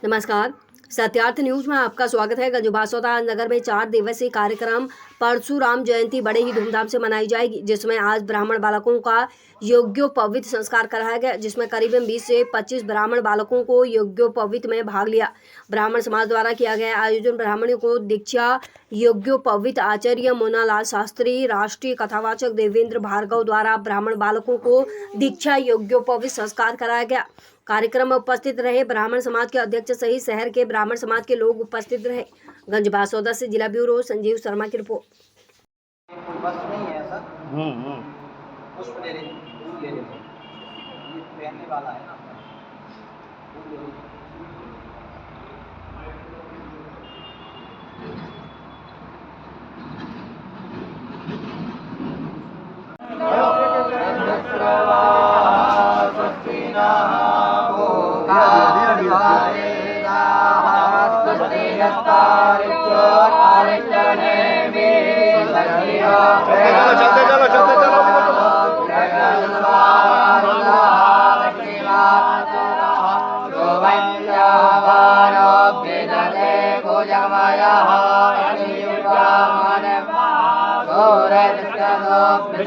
नमस्कार, सत्यार्थ न्यूज में आपका स्वागत है। गंजबासौदा नगर में 4 दिवसीय कार्यक्रम परशुराम जयंती बड़े ही धूमधाम से मनाई जाएगी, जिसमें आज ब्राह्मण बालकों का यज्ञोपवीत संस्कार कराया गया, जिसमें करीबन 20 से 25 ब्राह्मण बालकों को यज्ञोपवीत में भाग लिया। ब्राह्मण समाज द्वारा किया गया आयोजन ब्राह्मणों को दीक्षा यज्ञोपवीत आचार्य मोनालाल शास्त्री, राष्ट्रीय कथावाचक देवेंद्र भार्गव द्वारा ब्राह्मण बालकों को दीक्षा यज्ञोपवीत संस्कार कराया गया। कार्यक्रम में उपस्थित रहे ब्राह्मण समाज के अध्यक्ष सहित शहर के ब्राह्मण समाज के लोग उपस्थित रहे। गंजबासौदा से जिला ब्यूरो संजीव शर्मा की रिपोर्ट। बस नहीं है ऐसा। पुष्प ले लें, फूल ले लें, ये पहनने वाला है ना, फूल ले लें। चलते चलो